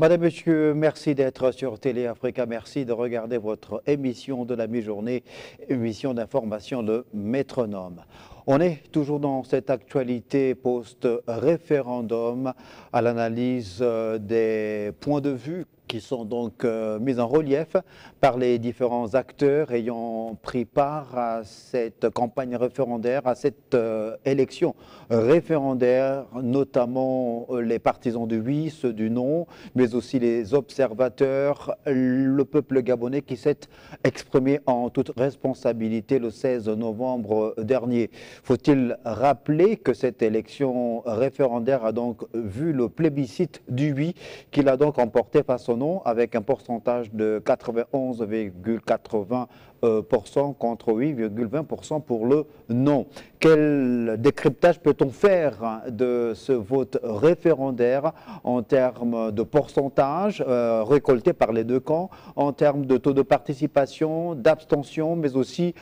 Madame, Monsieur, merci d'être sur Télé Africa. Merci de regarder votre émission de la mi-journée, émission d'information, le Métronome. On est toujours dans cette actualité post-référendum à l'analyse des points de vue qui sont donc mis en relief par les différents acteurs ayant pris part à cette campagne référendaire, à cette élection référendaire, notamment les partisans du oui, ceux du non, mais aussi les observateurs, le peuple gabonais qui s'est exprimé en toute responsabilité le 16 novembre dernier. Faut-il rappeler que cette élection référendaire a donc vu le plébiscite du oui, qu'il a donc emporté par son nom avec un pourcentage de 91,80% contre 8,20% pour le non. Quel décryptage peut-on faire de ce vote référendaire en termes de pourcentage récolté par les deux camps, en termes de taux de participation, d'abstention, mais aussi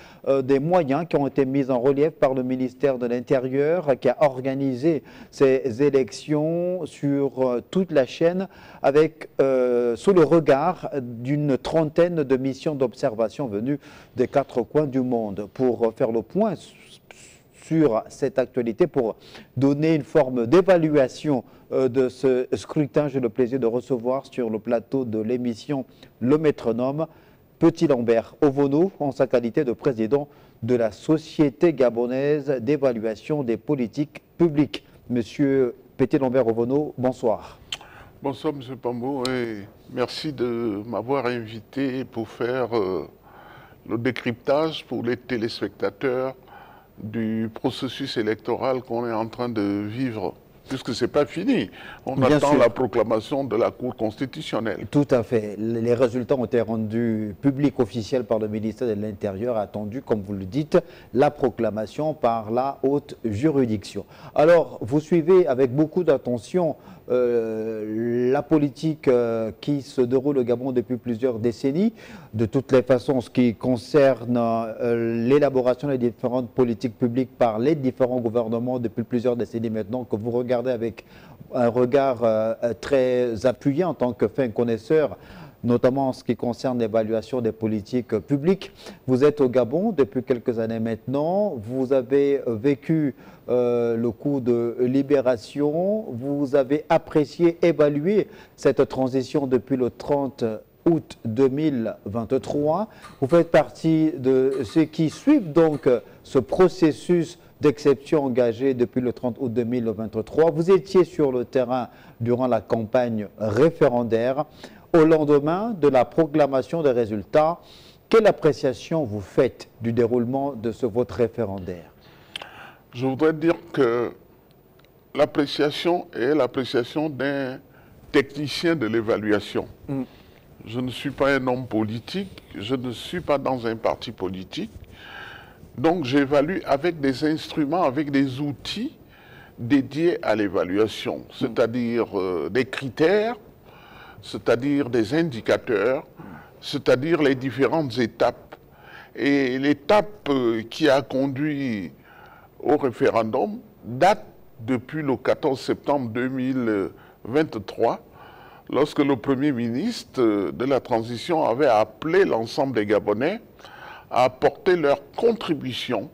des moyens qui ont été mis en relief par le ministère de l'Intérieur qui a organisé ces élections sur toute la chaîne avec sous le regard d'une trentaine de missions d'observation venues des quatre coins du monde pour faire le point sur cette actualité, pour donner une forme d'évaluation de ce scrutin. J'ai le plaisir de recevoir sur le plateau de l'émission Le Métronome Petit Lambert Ovono en sa qualité de président de la Société gabonaise d'évaluation des politiques publiques. Monsieur Petit Lambert Ovono, bonsoir. Bonsoir M. Pambo et merci de m'avoir invité pour faire le décryptage pour les téléspectateurs du processus électoral qu'on est en train de vivre, puisque ce n'est pas fini. On Bien attend sûr. la proclamation de la Cour constitutionnelle. Tout à fait. Les résultats ont été rendus publics officiels par le ministère de l'Intérieur, attendu, comme vous le dites, la proclamation par la haute juridiction. Alors, vous suivez avec beaucoup d'attention la politique qui se déroule au Gabon depuis plusieurs décennies. De toutes les façons, ce qui concerne l'élaboration des différentes politiques publiques par les différents gouvernements depuis plusieurs décennies maintenant, que vous regardez avec un regard très appuyé en tant que fin connaisseur, notamment en ce qui concerne l'évaluation des politiques publiques. Vous êtes au Gabon depuis quelques années maintenant, vous avez vécu le coup de libération, vous avez apprécié, évalué cette transition depuis le 30 août 2023. Vous faites partie de ceux qui suivent donc ce processus d'exception engagé depuis le 30 août 2023. Vous étiez sur le terrain durant la campagne référendaire. Au lendemain de la proclamation des résultats, quelle appréciation vous faites du déroulement de ce vote référendaire? Je voudrais dire que l'appréciation est l'appréciation d'un technicien de l'évaluation. Je ne suis pas un homme politique, je ne suis pas dans un parti politique. Donc j'évalue avec des instruments, avec des outils dédiés à l'évaluation, c'est-à-dire des critères, c'est-à-dire des indicateurs, c'est-à-dire les différentes étapes. Et l'étape qui a conduit au référendum date depuis le 14 septembre 2023, lorsque le Premier ministre de la transition avait appelé l'ensemble des Gabonais à apporter leur contribution.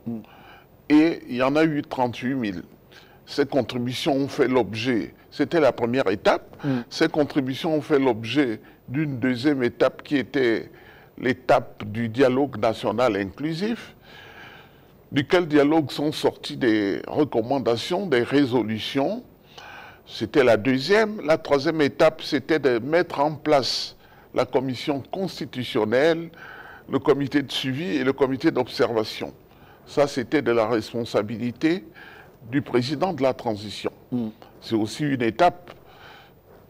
Et il y en a eu 38 000. Ces contributions ont fait l'objet, c'était la première étape, ces contributions ont fait l'objet d'une deuxième étape qui était l'étape du dialogue national inclusif, duquel dialogue sont sorties des recommandations, des résolutions. C'était la deuxième. La troisième étape, c'était de mettre en place la commission constitutionnelle, le comité de suivi et le comité d'observation. Ça, c'était de la responsabilité du président de la transition. C'est aussi une étape,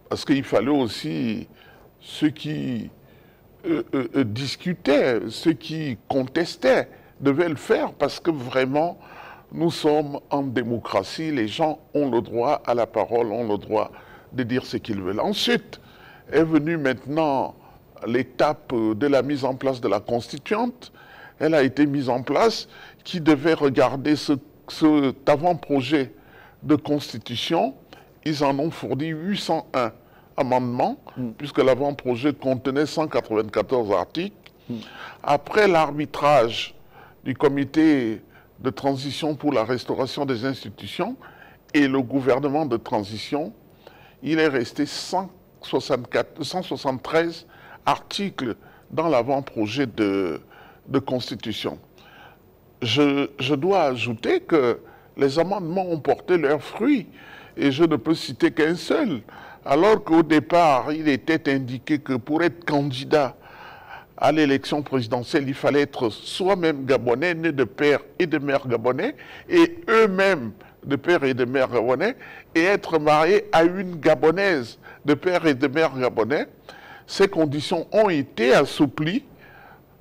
parce qu'il fallait aussi ceux qui discutaient, ceux qui contestaient, devaient le faire, parce que vraiment, nous sommes en démocratie, les gens ont le droit à la parole, ont le droit de dire ce qu'ils veulent. Ensuite est venue maintenant l'étape de la mise en place de la constituante. Elle a été mise en place, qui devait regarder cet avant-projet de constitution. Ils en ont fourni 801 amendements, puisque l'avant-projet contenait 194 articles. Après l'arbitrage du comité de transition pour la restauration des institutions et le gouvernement de transition, il est resté 173 articles dans l'avant-projet de constitution. Je dois ajouter que les amendements ont porté leurs fruits et je ne peux citer qu'un seul. Alors qu'au départ, il était indiqué que pour être candidat à l'élection présidentielle, il fallait être soi-même gabonais, né de père et de mère gabonais, et eux-mêmes de père et de mère gabonais, et être marié à une gabonaise de père et de mère gabonais. Ces conditions ont été assouplies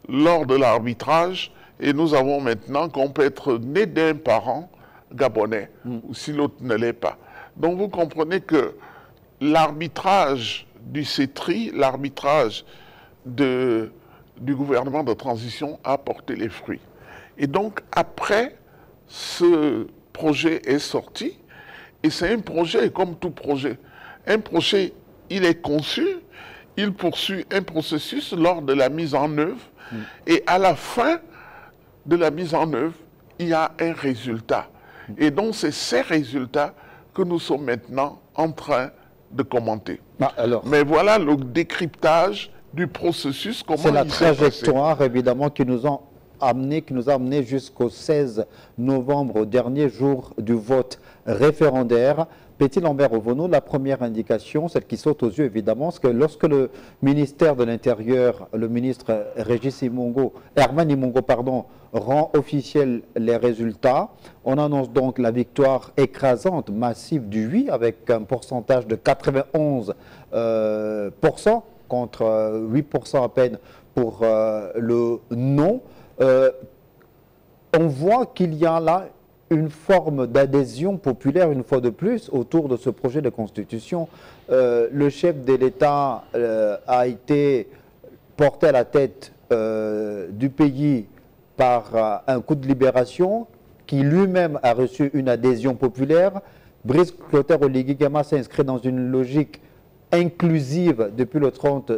lors de l'arbitrage, et nous avons maintenant qu'on peut être né d'un parent gabonais, ou si l'autre ne l'est pas. Donc vous comprenez que l'arbitrage du CETRI, l'arbitrage du gouvernement de transition a porté les fruits. Et donc après, ce projet est sorti, et c'est un projet comme tout projet. Un projet, il est conçu, il poursuit un processus lors de la mise en œuvre, et à la fin de la mise en œuvre, il y a un résultat. Et donc c'est ces résultats que nous sommes maintenant en train de commenter. Mais voilà le décryptage du processus, comment c'est la il s'est passé. trajectoire, évidemment, qui nous a amené jusqu'au 16 novembre, au dernier jour du vote référendaire. Petit Lambert Ovono, la première indication, celle qui saute aux yeux, évidemment, c'est que lorsque le ministère de l'Intérieur, le ministre Herman Imongo, rend officiel les résultats, on annonce donc la victoire écrasante, massive du oui, avec un pourcentage de 91% contre 8% à peine pour le non. On voit qu'il y a là une forme d'adhésion populaire, une fois de plus, autour de ce projet de constitution. Le chef de l'État a été porté à la tête du pays par un coup de libération qui lui-même a reçu une adhésion populaire. Brice Clotaire Oligui Nguema s'inscrit dans une logique inclusive depuis le 30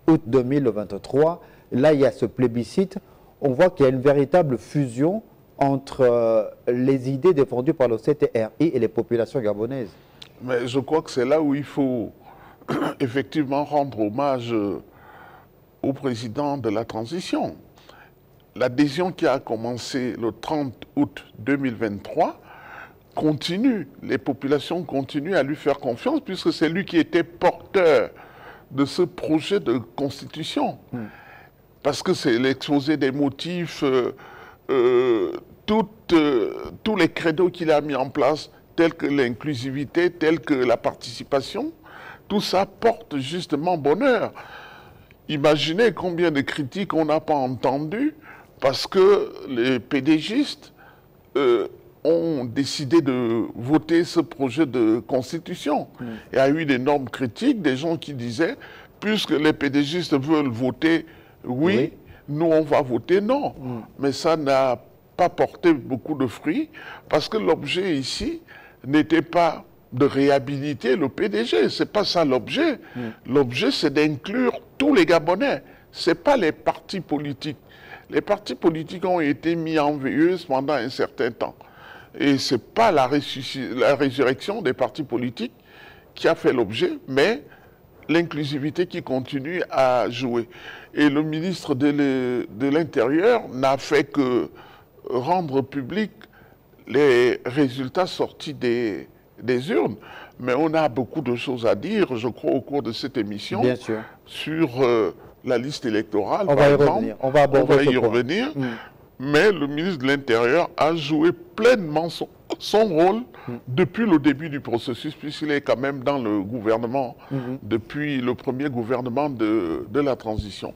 août 2023. Là, il y a ce plébiscite. On voit qu'il y a une véritable fusion entre les idées défendues par le CTRI et les populations gabonaises. Mais je crois que c'est là où il faut effectivement rendre hommage au président de la transition. L'adhésion qui a commencé le 30 août 2023 continue, les populations continuent à lui faire confiance puisque c'est lui qui était porteur de ce projet de constitution. Parce que c'est l'exposé des motifs, tous les credos qu'il a mis en place, tels que l'inclusivité, tels que la participation, tout ça porte justement bonheur. Imaginez combien de critiques on n'a pas entendues parce que les PDGistes ont décidé de voter ce projet de constitution. Il y a eu d'énormes critiques, des gens qui disaient, puisque les PDGistes veulent voter oui, nous on va voter non. Mais ça n'a pas porté beaucoup de fruits parce que l'objet ici n'était pas de réhabiliter le PDG, c'est pas ça l'objet. L'objet c'est d'inclure tous les Gabonais, c'est pas les partis politiques. Les partis politiques ont été mis en veilleuse pendant un certain temps. Et ce n'est pas la résurrection des partis politiques qui a fait l'objet, mais l'inclusivité qui continue à jouer. Et le ministre de l'Intérieur n'a fait que rendre public les résultats sortis des urnes. Mais on a beaucoup de choses à dire, je crois, au cours de cette émission. Bien sûr. Sur la liste électorale, par exemple. On va y revenir. Mais le ministre de l'Intérieur a joué pleinement son rôle depuis le début du processus, puisqu'il est quand même dans le gouvernement depuis le premier gouvernement de la transition.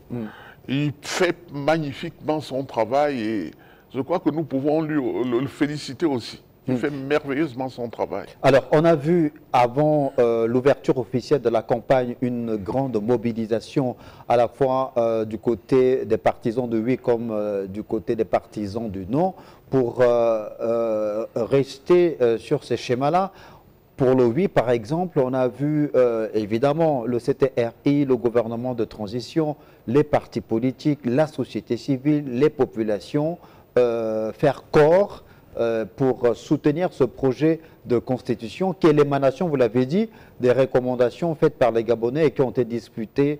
Il fait magnifiquement son travail et je crois que nous pouvons le féliciter aussi. Il fait merveilleusement son travail. Alors, on a vu avant l'ouverture officielle de la campagne une grande mobilisation à la fois du côté des partisans de oui comme du côté des partisans du non pour rester sur ces schémas-là. pour le oui, par exemple, on a vu évidemment le CTRI, le gouvernement de transition, les partis politiques, la société civile, les populations faire corps pour soutenir ce projet de constitution qui est l'émanation, vous l'avez dit, des recommandations faites par les Gabonais et qui ont été discutées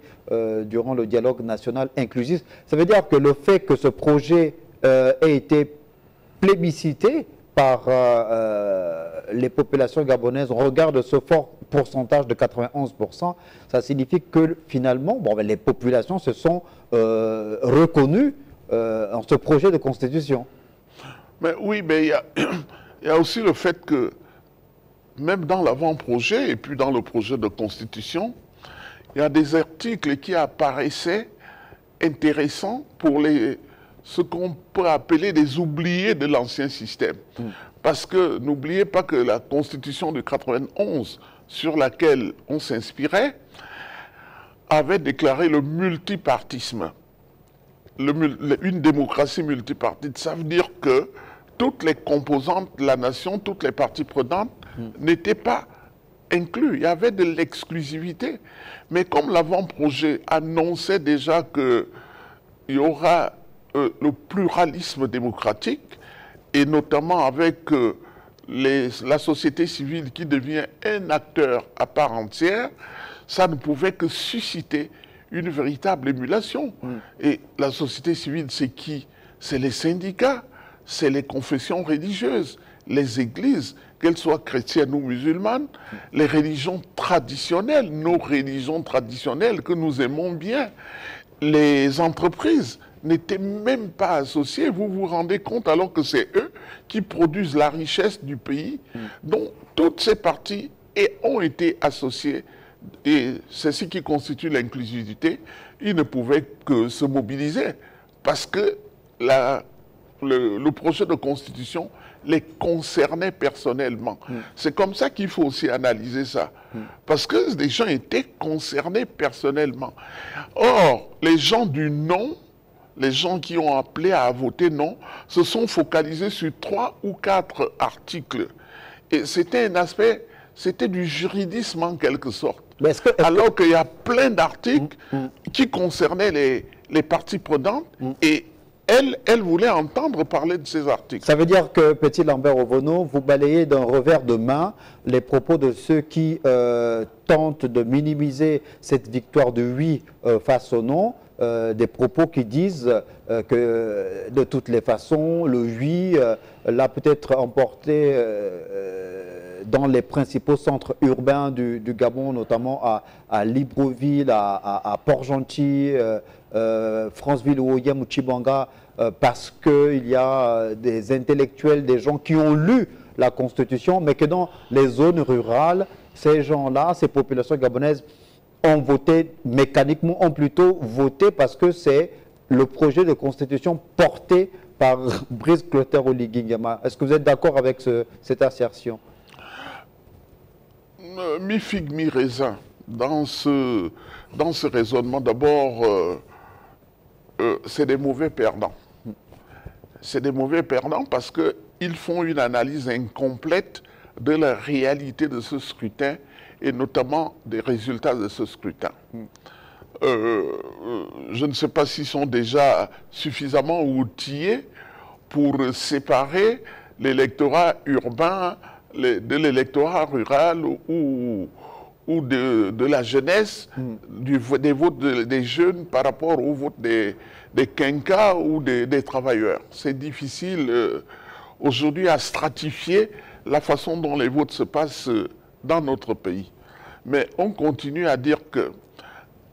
durant le dialogue national inclusif. Ça veut dire que le fait que ce projet ait été plébiscité par les populations gabonaises au regard de ce fort pourcentage de 91%, ça signifie que finalement, bon, les populations se sont reconnues en ce projet de constitution. Mais oui, mais il y a aussi le fait que même dans l'avant-projet et puis dans le projet de constitution, il y a des articles qui apparaissaient intéressants pour ce qu'on peut appeler des oubliés de l'ancien système. Parce que n'oubliez pas que la constitution de 91, sur laquelle on s'inspirait, avait déclaré le multipartisme. Une démocratie multipartite, ça veut dire que toutes les composantes de la nation, toutes les parties prenantes n'étaient pas incluses. Il y avait de l'exclusivité. Mais comme l'avant-projet annonçait déjà qu'il y aura le pluralisme démocratique, et notamment avec la société civile qui devient un acteur à part entière, ça ne pouvait que susciter une véritable émulation. Et la société civile, c'est qui? C'est les syndicats, c'est les confessions religieuses, les églises, qu'elles soient chrétiennes ou musulmanes, les religions traditionnelles, nos religions traditionnelles que nous aimons bien, les entreprises n'étaient même pas associées. Vous vous rendez compte alors que c'est eux qui produisent la richesse du pays. Donc toutes ces parties ont été associées. Et c'est ce qui constitue l'inclusivité. Ils ne pouvaient que se mobiliser parce que le projet de constitution les concernait personnellement. C'est comme ça qu'il faut aussi analyser ça. Parce que les gens étaient concernés personnellement. Or, les gens du non, les gens qui ont appelé à voter non, se sont focalisés sur 3 ou 4 articles. Et c'était un aspect, c'était du juridisme en quelque sorte. Alors qu'il y a plein d'articles qui concernaient les parties prenantes et elle voulait entendre parler de ces articles. Ça veut dire que, Petit Lambert Ovono, vous balayez d'un revers de main les propos de ceux qui tentent de minimiser cette victoire de oui face au non, des propos qui disent que de toutes les façons, le oui l'a peut-être emporté dans les principaux centres urbains du Gabon, notamment à Libreville, à Port-Gentil, Franceville, Ouoyem ou Tchibanga, parce qu'il y a des intellectuels, des gens qui ont lu la Constitution, mais que dans les zones rurales, ces gens-là, ces populations gabonaises ont voté mécaniquement, ont plutôt voté parce que c'est le projet de Constitution porté par Brice Clotaire Oligui-Nguema. Est-ce que vous êtes d'accord avec cette assertion? Mi-figue, mi-raisin. Dans ce raisonnement, d'abord, c'est des mauvais perdants. C'est des mauvais perdants parce qu'ils font une analyse incomplète de la réalité de ce scrutin et notamment des résultats de ce scrutin. Je ne sais pas s'ils sont déjà suffisamment outillés pour séparer l'électorat urbain de l'électorat rural ou de la jeunesse, des votes des jeunes par rapport au vote des quinquas ou des travailleurs. C'est difficile aujourd'hui à stratifier la façon dont les votes se passent dans notre pays. Mais on continue à dire que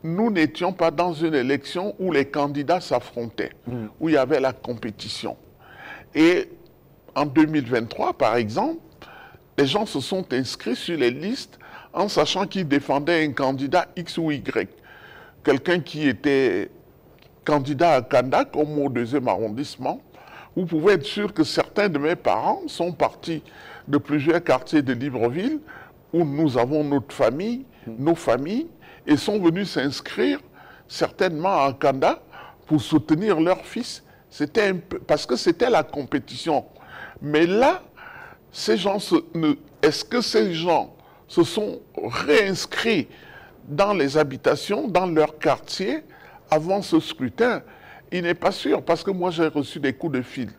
nous n'étions pas dans une élection où les candidats s'affrontaient, où il y avait la compétition. Et en 2023, par exemple, les gens se sont inscrits sur les listes en sachant qu'ils défendaient un candidat X ou Y. Quelqu'un qui était candidat à Kandak, comme au 2e arrondissement, vous pouvez être sûr que certains de mes parents sont partis de plusieurs quartiers de Libreville où nous avons notre famille, nos familles, et sont venus s'inscrire certainement à Kanda pour soutenir leur fils. C'était parce que c'était la compétition. Mais là, ces gens, est-ce que ces gens se sont réinscrits dans les habitations, dans leur quartier, avant ce scrutin. Il n'est pas sûr, parce que moi j'ai reçu des coups de fil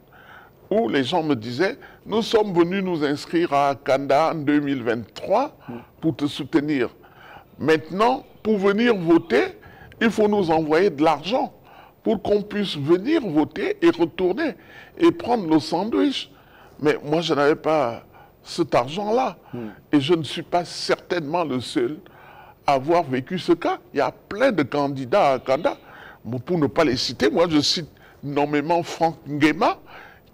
où les gens me disaient, nous sommes venus nous inscrire à Kanda en 2023 pour te soutenir. Maintenant, pour venir voter, il faut nous envoyer de l'argent pour qu'on puisse venir voter et retourner et prendre nos sandwichs. Mais moi, je n'avais pas cet argent-là. Et je ne suis pas certainement le seul à avoir vécu ce cas. Il y a plein de candidats à Kanda. Pour ne pas les citer, moi je cite nommément Franck Nguema,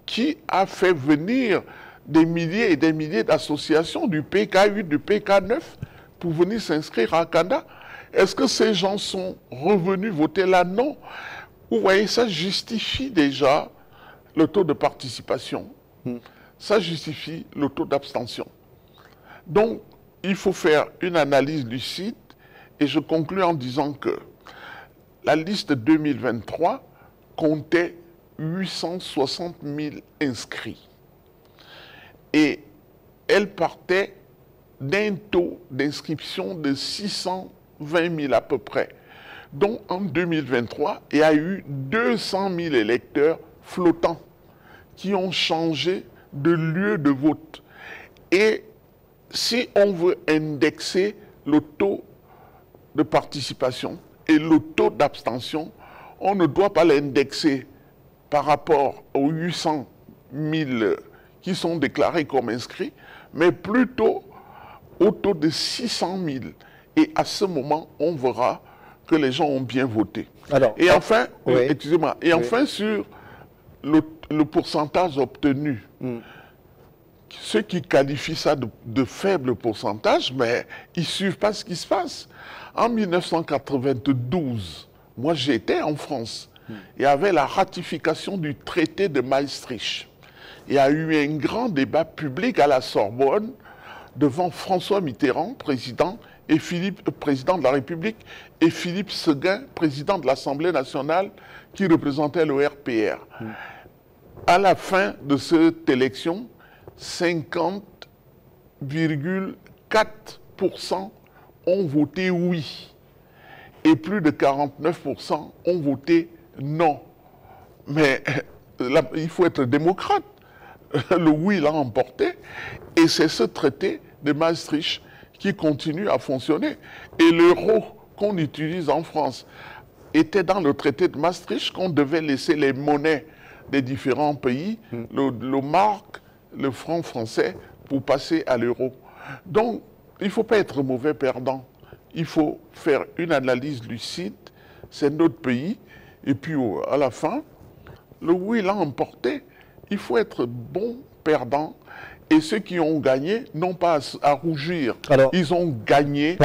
qui a fait venir des milliers et des milliers d'associations du PK8, du PK9 pour venir s'inscrire à Kanda. Est-ce que ces gens sont revenus voter là? Non. Vous voyez, ça justifie déjà le taux de participation. Ça justifie le taux d'abstention. Donc, il faut faire une analyse lucide et je conclus en disant que la liste 2023 comptait 860 000 inscrits. Et elle partait d'un taux d'inscription de 620 000 à peu près. Donc en 2023, il y a eu 200 000 électeurs flottants qui ont changé de lieu de vote. Et si on veut indexer le taux de participation et le taux d'abstention, on ne doit pas l'indexer par rapport aux 800 000 qui sont déclarés comme inscrits, mais plutôt au taux de 600 000. Et à ce moment, on verra que les gens ont bien voté. Alors, et enfin, oui. excusez-moi, et enfin sur le pourcentage obtenu, ceux qui qualifient ça de faible pourcentage, mais ils ne suivent pas ce qui se passe. En 1992, moi j'étais en France, il y avait la ratification du traité de Maastricht. Il y a eu un grand débat public à la Sorbonne devant François Mitterrand, président, et président de la République, et Philippe Séguin, président de l'Assemblée nationale, qui représentait le RPR. À la fin de cette élection, 50,4% ont voté oui et plus de 49% ont voté non. Mais là, il faut être démocrate. Le oui l'a emporté et c'est ce traité de Maastricht qui continue à fonctionner. Et l'euro qu'on utilise en France était dans le traité de Maastricht qu'on devait laisser les monnaies des différents pays, le mark, le franc français, pour passer à l'euro. Donc, il ne faut pas être mauvais perdant. Il faut faire une analyse lucide. C'est notre pays. Et puis, à la fin, le oui l'a emporté. Il faut être bon perdant. Et ceux qui ont gagné n'ont pas à rougir. Alors, ils ont gagné.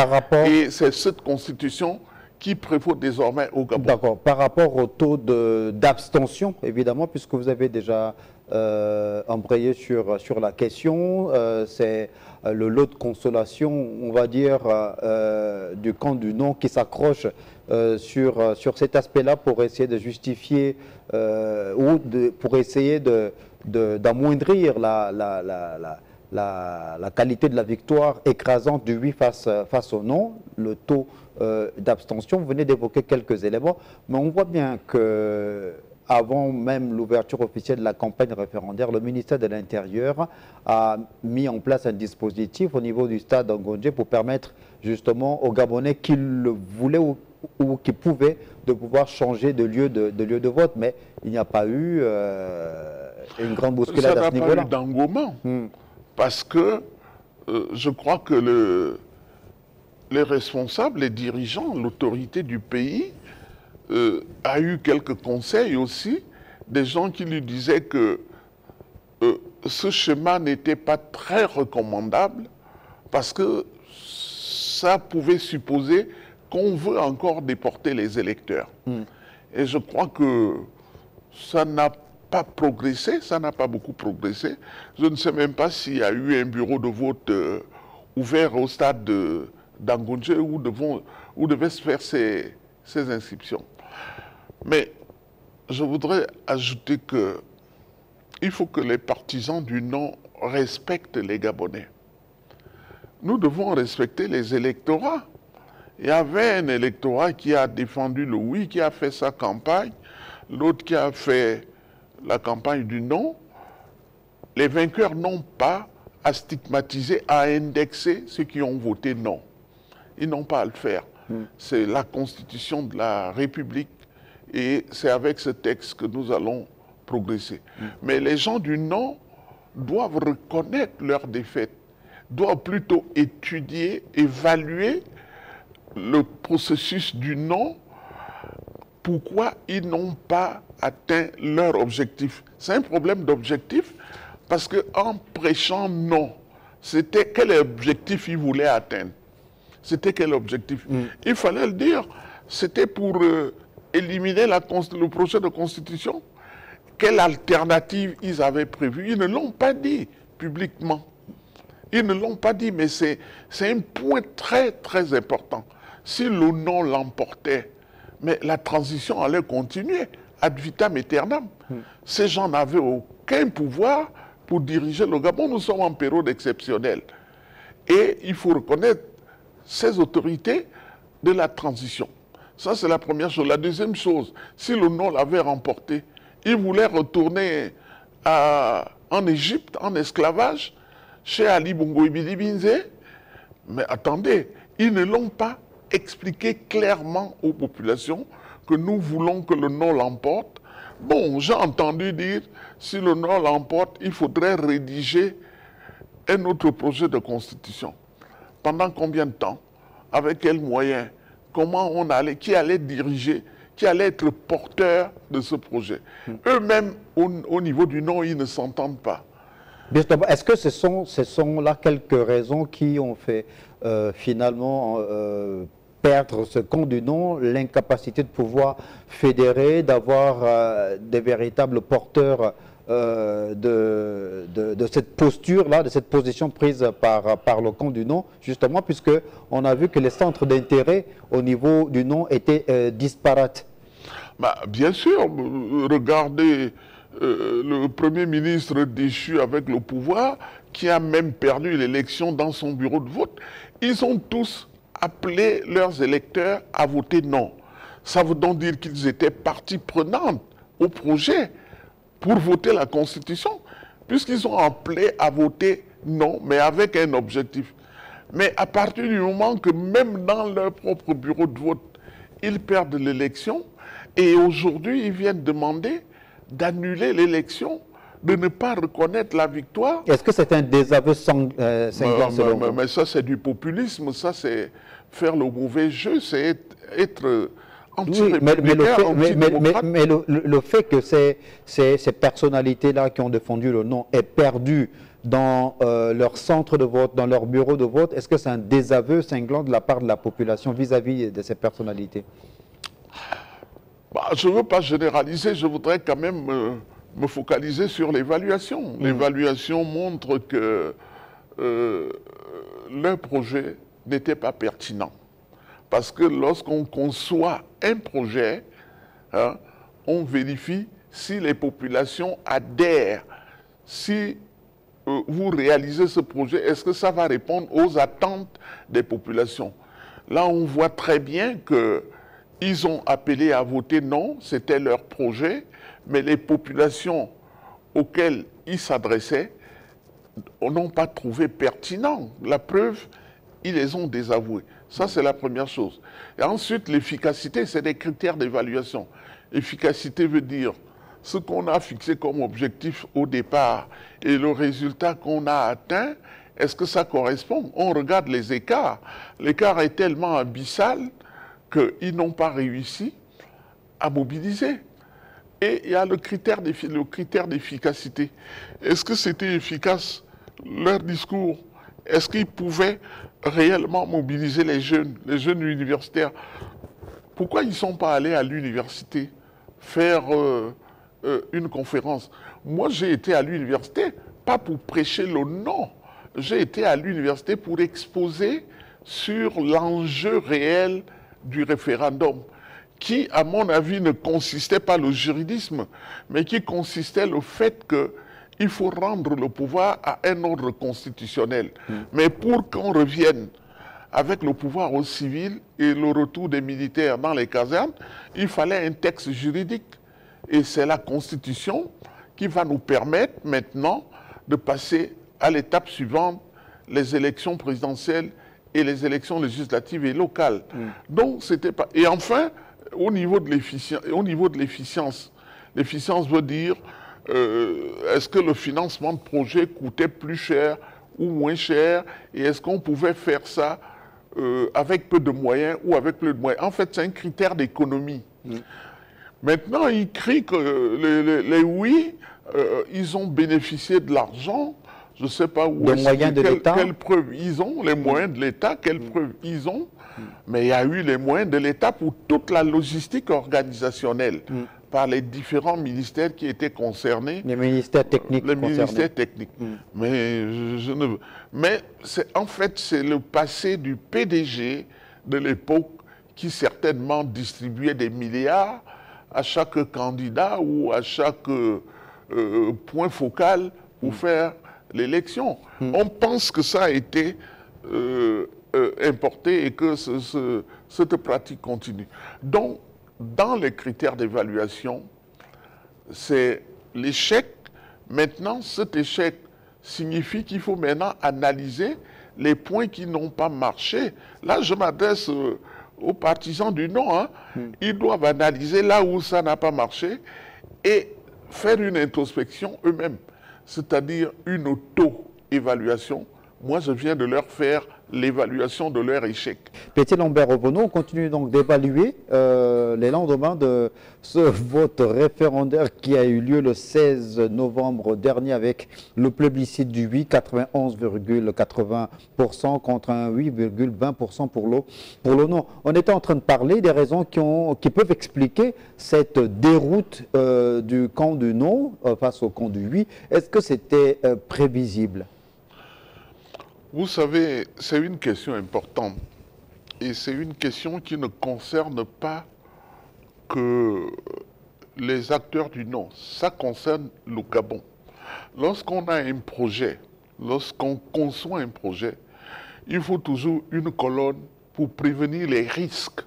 Et c'est cette constitution qui prévaut désormais au Gabon. D'accord. Par rapport au taux d'abstention, évidemment, puisque vous avez déjà embrayé sur la question, c'est le lot de consolation, on va dire, du camp du non qui s'accroche sur cet aspect-là pour essayer de justifier pour essayer d'amoindrir la qualité de la victoire écrasante du oui face au non, le taux d'abstention. Vous venez d'évoquer quelques éléments, mais on voit bien que avant même l'ouverture officielle de la campagne référendaire, le ministère de l'Intérieur a mis en place un dispositif au niveau du stade Ngondje pour permettre justement aux Gabonais qui le voulaient ou qui pouvaient de pouvoir changer de lieu de vote. Mais il n'y a pas eu une grande bousculade à ce niveau-là. Ça n'a pas eu d'engouement. Parce que je crois que les responsables, les dirigeants, l'autorité du pays a eu quelques conseils aussi, des gens qui lui disaient que ce schéma n'était pas très recommandable parce que ça pouvait supposer qu'on veut encore déporter les électeurs. Et je crois que ça n'a pas progressé, ça n'a pas beaucoup progressé. Je ne sais même pas s'il y a eu un bureau de vote ouvert au stade d'Angondje où devaient se faire ces inscriptions. Mais je voudrais ajouter qu'il faut que les partisans du non respectent les Gabonais. nous devons respecter les électorats. Il y avait un électorat qui a défendu le oui, qui a fait sa campagne, l'autre qui a fait la campagne du non. Les vainqueurs n'ont pas à stigmatiser, à indexer ceux qui ont voté non. Ils n'ont pas à le faire. C'est la Constitution de la République et c'est avec ce texte que nous allons progresser. Mais les gens du non doivent reconnaître leur défaite, doivent plutôt étudier, évaluer le processus du non, pourquoi ils n'ont pas atteint leur objectif. C'est un problème d'objectif parce qu'en prêchant non, c'était quel objectif ils voulaient atteindre. C'était quel objectif? Il fallait le dire. C'était pour éliminer le projet de constitution. Quelle alternative ils avaient prévu? Ils ne l'ont pas dit publiquement. Ils ne l'ont pas dit, mais c'est un point très, très important. Si le non l'emportait, mais la transition allait continuer, ad vitam aeternam. Ces gens n'avaient aucun pouvoir pour diriger le Gabon. Nous sommes en période exceptionnelle. Et il faut reconnaître ces autorités de la transition. Ça, c'est la première chose. La deuxième chose, si le non l'avait remporté, ils voulaient retourner en Égypte, en esclavage, chez Ali Bongo Ibili Binze. Mais attendez, ils ne l'ont pas expliqué clairement aux populations que nous voulons que le non l'emporte. Bon, j'ai entendu dire, si le non l'emporte, il faudrait rédiger un autre projet de constitution. Pendant combien de temps? Avec quels moyens? Comment on allait? Qui allait diriger? Qui allait être porteur de ce projet? Eux-mêmes, au niveau du non, ils ne s'entendent pas. Est-ce que ce sont là quelques raisons qui ont fait finalement perdre ce camp du non, l'incapacité de pouvoir fédérer, d'avoir des véritables porteurs de cette posture-là, de cette position prise par le camp du non, justement, puisqu'on a vu que les centres d'intérêt au niveau du non étaient disparates? Bah, bien sûr, regardez le Premier ministre déchu avec le pouvoir, qui a même perdu l'élection dans son bureau de vote. Ils ont tous appelé leurs électeurs à voter non. Ça veut donc dire qu'ils étaient partie prenante au projet pour voter la Constitution, puisqu'ils ont appelé à voter non, mais avec un objectif. Mais à partir du moment que même dans leur propre bureau de vote, ils perdent l'élection, et aujourd'hui, ils viennent demander d'annuler l'élection, de ne pas reconnaître la victoire. Est-ce que c'est un désaveu sanglant selon vous? Mais ça, c'est du populisme, ça, c'est faire le mauvais jeu, c'est être anti-républicain, anti-démocrate. Mais le fait que ces personnalités-là qui ont défendu le non aient perdu dans leur centre de vote, dans leur bureau de vote, est-ce que c'est un désaveu cinglant de la part de la population vis-à-vis de ces personnalités? Bah, je ne veux pas généraliser, je voudrais quand même me focaliser sur l'évaluation. L'évaluation montre que leur projet n'était pas pertinent. Parce que lorsqu'on conçoit un projet, hein, on vérifie si les populations adhèrent, si vous réalisez ce projet, est-ce que ça va répondre aux attentes des populations? Là, on voit très bien que ils ont appelé à voter non, c'était leur projet, mais les populations auxquelles ils s'adressaient n'ont pas trouvé pertinent. La preuve, ils les ont désavoués. Ça, c'est la première chose. Et ensuite, l'efficacité, c'est des critères d'évaluation. Efficacité veut dire ce qu'on a fixé comme objectif au départ et le résultat qu'on a atteint, est-ce que ça correspond? On regarde les écarts. L'écart est tellement abyssal qu'ils n'ont pas réussi à mobiliser. Et il y a le critère d'efficacité. Est-ce que c'était efficace, leur discours? Est-ce qu'ils pouvaient réellement mobiliser les jeunes universitaires? Pourquoi ils ne sont pas allés à l'université faire une conférence? Moi, j'ai été à l'université, pas pour prêcher le non. J'ai été à l'université pour exposer sur l'enjeu réel du référendum, qui, à mon avis, ne consistait pas le juridisme, mais qui consistait le fait il faut rendre le pouvoir à un ordre constitutionnel. Mais pour qu'on revienne avec le pouvoir au civil et le retour des militaires dans les casernes, il fallait un texte juridique. Et c'est la Constitution qui va nous permettre maintenant de passer à l'étape suivante, les élections présidentielles et les élections législatives et locales. Donc, c'était pas... Et enfin, au niveau de l'efficience, l'efficience veut dire, est-ce que le financement de projet coûtait plus cher ou moins cher, et est-ce qu'on pouvait faire ça avec peu de moyens ou avec plus de moyens. En fait, c'est un critère d'économie. Maintenant, ils crient que les oui, ils ont bénéficié de l'argent. Je ne sais pas où quelles preuves ils ont, les moyens de l'État, quelles preuves ils ont. Mais il y a eu les moyens de l'État pour toute la logistique organisationnelle par les différents ministères qui étaient concernés. Les ministères techniques ministères techniques. Mais en fait, c'est le passé du PDG de l'époque qui certainement distribuait des milliards à chaque candidat ou à chaque point focal pour faire l'élection. On pense que ça a été importé et que cette pratique continue. Donc, dans les critères d'évaluation, c'est l'échec. Maintenant, cet échec signifie qu'il faut maintenant analyser les points qui n'ont pas marché. Là, je m'adresse aux partisans du non. Hein. Ils doivent analyser là où ça n'a pas marché et faire une introspection eux-mêmes, c'est-à-dire une auto-évaluation. Moi, je viens de leur faire l'évaluation de leur échec. Petit Lambert Obono, on continue donc d'évaluer les lendemains de ce vote référendaire qui a eu lieu le 16 novembre dernier avec le plébiscite du oui, 91,80% contre un 8,20% pour le non. On était en train de parler des raisons qui peuvent expliquer cette déroute du camp du non face au camp du oui. Est-ce que c'était prévisible ? Vous savez, c'est une question importante et c'est une question qui ne concerne pas que les acteurs du non, ça concerne le Gabon. Lorsqu'on a un projet, lorsqu'on conçoit un projet, il faut toujours une colonne pour prévenir les risques.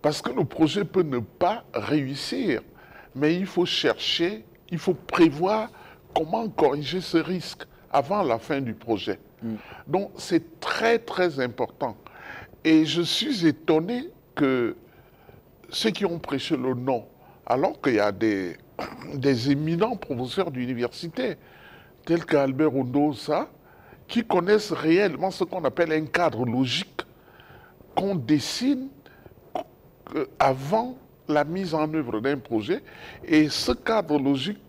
Parce que le projet peut ne pas réussir, mais il faut chercher, il faut prévoir comment corriger ce risque avant la fin du projet. Donc, c'est très, très important. Et je suis étonné que ceux qui ont prêché le non, alors qu'il y a des éminents professeurs d'université, tels qu'Albert Ondosa, qui connaissent réellement ce qu'on appelle un cadre logique qu'on dessine avant la mise en œuvre d'un projet. Et ce cadre logique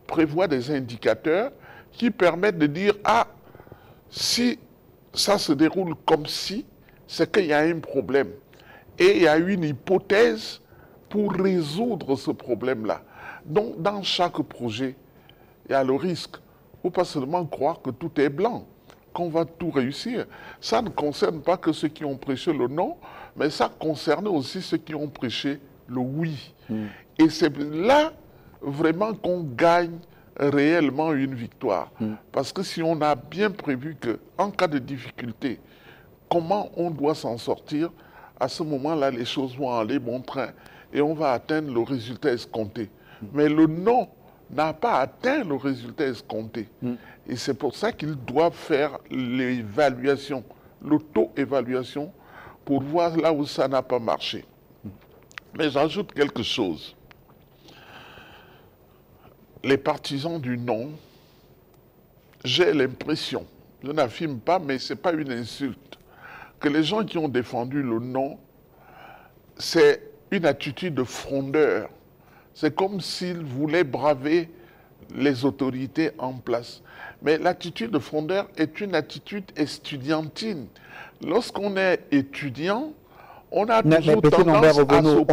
prévoit des indicateurs qui permettent de dire, ah, si ça se déroule comme si, c'est qu'il y a un problème. Et il y a une hypothèse pour résoudre ce problème-là. Donc, dans chaque projet, il y a le risque. Il ne faut pas seulement croire que tout est blanc, qu'on va tout réussir. Ça ne concerne pas que ceux qui ont prêché le non, mais ça concerne aussi ceux qui ont prêché le oui. Et c'est là vraiment qu'on gagne réellement une victoire. Parce que si on a bien prévu qu'en cas de difficulté, comment on doit s'en sortir, à ce moment-là, les choses vont aller bon train et on va atteindre le résultat escompté. Mais le non n'a pas atteint le résultat escompté. Et c'est pour ça qu'ils doivent faire l'évaluation, l'auto-évaluation, pour voir là où ça n'a pas marché. Mais j'ajoute quelque chose. Les partisans du non, j'ai l'impression, je n'affirme pas, mais ce n'est pas une insulte, que les gens qui ont défendu le non, c'est une attitude de frondeur. C'est comme s'ils voulaient braver les autorités en place. Mais l'attitude de frondeur est une attitude estudiantine. Lorsqu'on est étudiant, on a toujours tendance à s'opposer.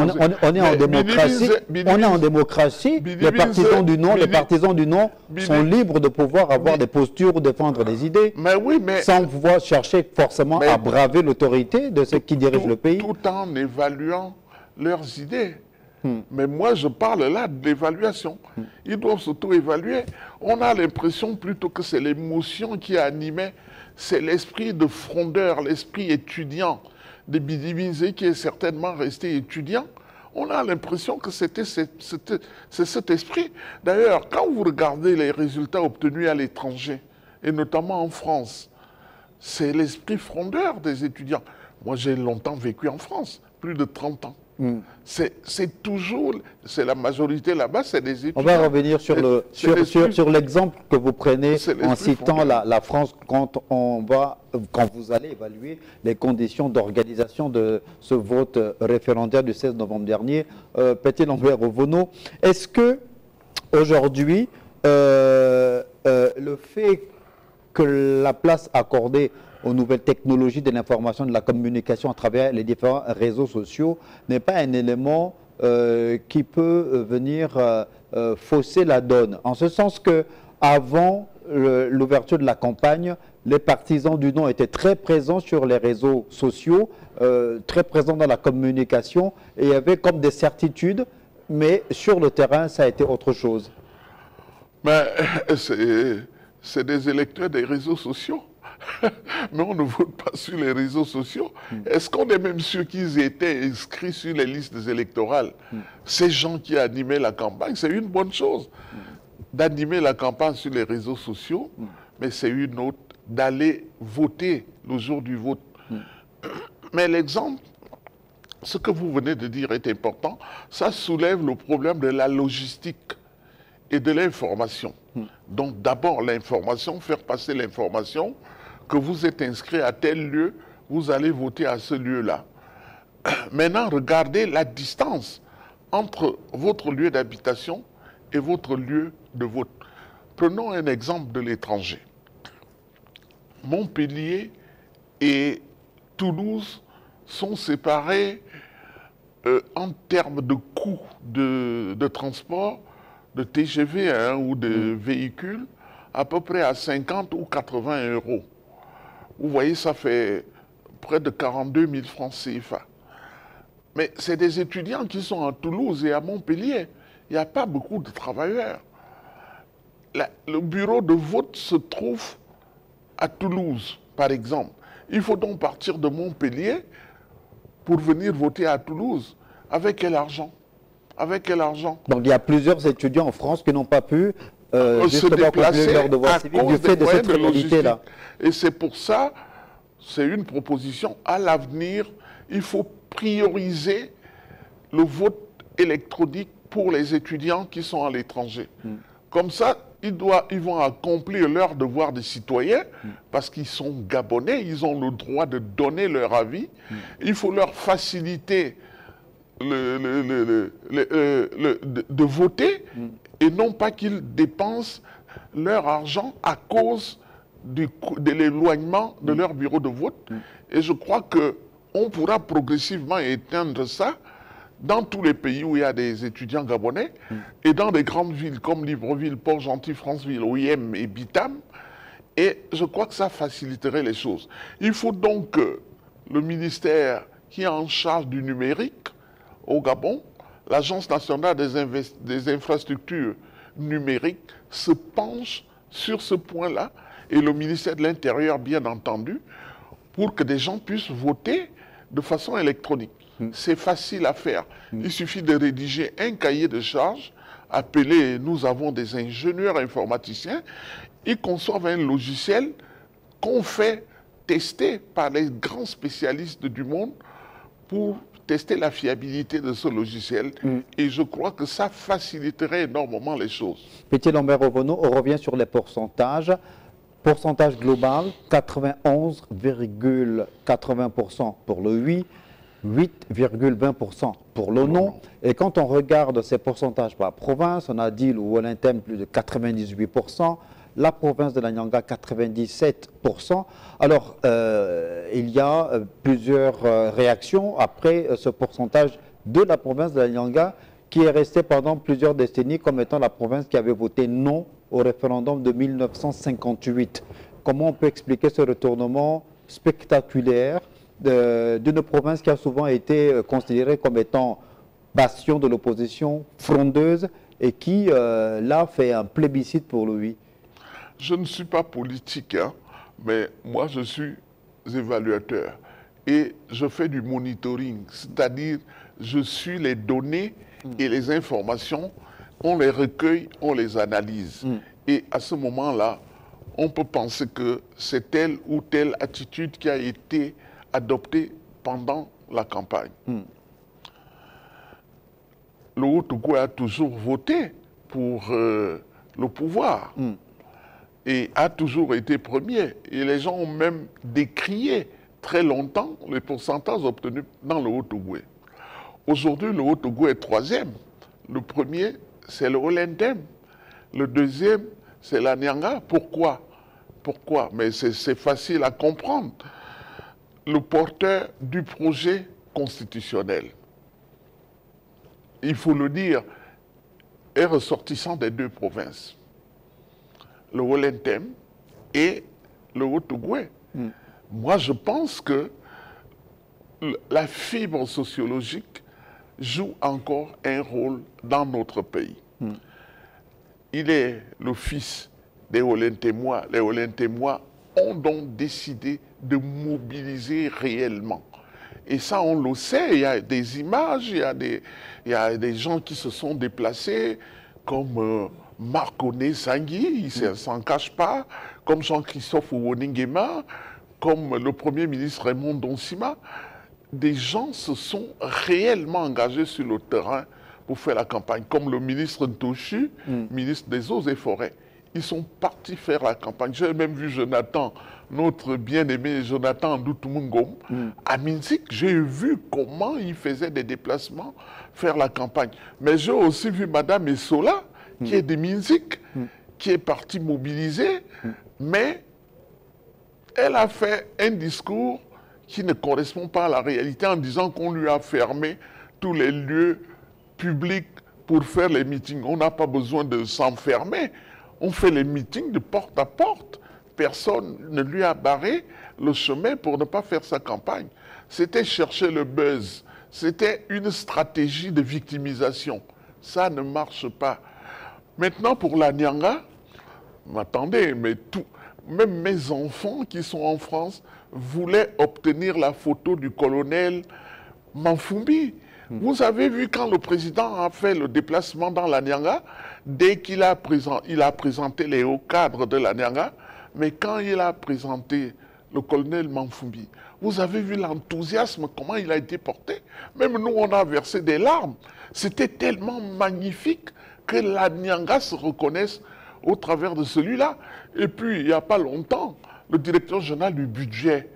On est en démocratie. On est en démocratie. Les partisans du non, sont libres de pouvoir avoir des postures ou défendre des idées. Mais oui, sans pouvoir chercher forcément à braver l'autorité de ceux qui dirigent le pays. Tout en évaluant leurs idées. Mais moi, je parle là de l'évaluation. Ils doivent s'auto-évaluer. On a l'impression plutôt que c'est l'émotion qui animait, c'est l'esprit de frondeur, l'esprit étudiant de Bidimizé qui est certainement resté étudiant. On a l'impression que c'est cet esprit. D'ailleurs, quand vous regardez les résultats obtenus à l'étranger, et notamment en France, c'est l'esprit frondeur des étudiants. Moi, j'ai longtemps vécu en France, plus de 30 ans. C'est toujours, c'est la majorité là-bas, c'est des étudiants. On va revenir sur l'exemple que vous prenez en citant la France quand vous allez évaluer les conditions d'organisation de ce vote référendaire du 16 novembre dernier. Petit Lambert Ovono, est-ce que aujourd'hui, le fait que la place accordée aux nouvelles technologies de l'information et de la communication à travers les différents réseaux sociaux n'est pas un élément qui peut venir fausser la donne. En ce sens que avant l'ouverture de la campagne, les partisans du non étaient très présents sur les réseaux sociaux, très présents dans la communication, et il y avait comme des certitudes, mais sur le terrain, ça a été autre chose. Mais c'est des électeurs des réseaux sociaux. Mais on ne vote pas sur les réseaux sociaux. Est-ce qu'on est même sûr qu'ils étaient inscrits sur les listes électorales? Ces gens qui animaient la campagne, c'est une bonne chose d'animer la campagne sur les réseaux sociaux, mais c'est une autre d'aller voter le jour du vote. Mais l'exemple, ce que vous venez de dire est important, ça soulève le problème de la logistique et de l'information. Donc d'abord l'information, faire passer l'information que vous êtes inscrit à tel lieu, vous allez voter à ce lieu-là. Maintenant, regardez la distance entre votre lieu d'habitation et votre lieu de vote. Prenons un exemple de l'étranger. Montpellier et Toulouse sont séparés en termes de coûts de transport, de TGV ou de véhicules, à peu près à 50 ou 80 euros. Vous voyez, ça fait près de 42 000 francs CFA. Mais c'est des étudiants qui sont à Toulouse et à Montpellier. Il n'y a pas beaucoup de travailleurs. Le bureau de vote se trouve à Toulouse, par exemple. Il faut donc partir de Montpellier pour venir voter à Toulouse. Avec quel argent? Avec quel argent? Donc il y a plusieurs étudiants en France qui n'ont pas pu se déplacer leur devoir civique du fait de cette réalité-là. Et c'est pour ça, c'est une proposition à l'avenir, il faut prioriser le vote électronique pour les étudiants qui sont à l'étranger. Comme ça, ils vont accomplir leur devoir de citoyen parce qu'ils sont gabonais, ils ont le droit de donner leur avis. Il faut leur faciliter de voter et non pas qu'ils dépensent leur argent à cause de l'éloignement de leur bureau de vote. Et je crois qu'on pourra progressivement éteindre ça dans tous les pays où il y a des étudiants gabonais et dans des grandes villes comme Libreville, Port-Gentil, Franceville, Oyem et Bitam. Et je crois que ça faciliterait les choses. Il faut donc que le ministère qui est en charge du numérique au Gabon, l'Agence nationale des infrastructures numériques, se penche sur ce point-là, et le ministère de l'Intérieur, bien entendu, pour que des gens puissent voter de façon électronique. C'est facile à faire. Il suffit de rédiger un cahier de charges, appelé, nous avons des ingénieurs informaticiens, ils conçoivent un logiciel qu'on fait tester par les grands spécialistes du monde pour tester la fiabilité de ce logiciel. Et je crois que ça faciliterait énormément les choses. Petit Lambert Ovono, on revient sur les pourcentages. Pourcentage global, 91,80% pour le oui, 8,20% pour le non. Et quand on regarde ces pourcentages par province, on a dit le Wallenthem plus de 98%, la province de la Nyanga 97%. Alors, il y a plusieurs réactions après ce pourcentage de la province de la Nyanga qui est restée pendant plusieurs décennies comme étant la province qui avait voté non au référendum de 1958. Comment on peut expliquer ce retournement spectaculaire d'une province qui a souvent été considérée comme étant bastion de l'opposition frondeuse et qui, là, fait un plébiscite pour lui. Je ne suis pas politique, hein, mais moi je suis évaluateur et je fais du monitoring, c'est-à-dire je suis les données et les informations, on les recueille, on les analyse. Et à ce moment-là, on peut penser que c'est telle ou telle attitude qui a été adoptée pendant la campagne. Le Haut-Togo a toujours voté pour le pouvoir et a toujours été premier. Et les gens ont même décrié très longtemps les pourcentages obtenus dans le Haut-Togo. Aujourd'hui, le Haut-Togo est troisième. Le premier, c'est le Olentem. Le deuxième, c'est la Nyanga. Pourquoi? Pourquoi? Mais c'est facile à comprendre. Le porteur du projet constitutionnel, il faut le dire, est ressortissant des deux provinces, le Olentem et le Haut-Togo. Moi, je pense que la fibre sociologique joue encore un rôle dans notre pays. Il est le fils des Olentemois. Les Olentemois ont donc décidé de mobiliser réellement. Et ça, on le sait, il y a des images, il y a des gens qui se sont déplacés, comme Marc-Oné Sangui, il ne s'en cache pas, comme Jean-Christophe Ouoningema, comme le Premier ministre Raymond Donsima. Des gens se sont réellement engagés sur le terrain pour faire la campagne, comme le ministre Ntoshu, ministre des Eaux et Forêts. Ils sont partis faire la campagne. J'ai même vu Jonathan, notre bien-aimé Jonathan Ndoutoumungom, à Minzik. J'ai vu comment il faisait des déplacements, faire la campagne. Mais j'ai aussi vu Madame Essola, qui est de Minzik, qui est partie mobiliser, mais elle a fait un discours qui ne correspond pas à la réalité en disant qu'on lui a fermé tous les lieux publics pour faire les meetings. On n'a pas besoin de s'enfermer. On fait les meetings de porte à porte. Personne ne lui a barré le chemin pour ne pas faire sa campagne. C'était chercher le buzz. C'était une stratégie de victimisation. Ça ne marche pas. Maintenant, pour la Nyanga, attendez, mais même mes enfants qui sont en France voulaient obtenir la photo du colonel Manfumbi. Vous avez vu quand le président a fait le déplacement dans la Nyanga, dès qu'il a présenté les hauts cadres de la Nyanga, mais quand il a présenté le colonel Manfumbi, vous avez vu l'enthousiasme, comment il a été porté. Même nous, on a versé des larmes. C'était tellement magnifique que la Nyanga se reconnaisse au travers de celui-là. Et puis, il n'y a pas longtemps, le directeur général du budget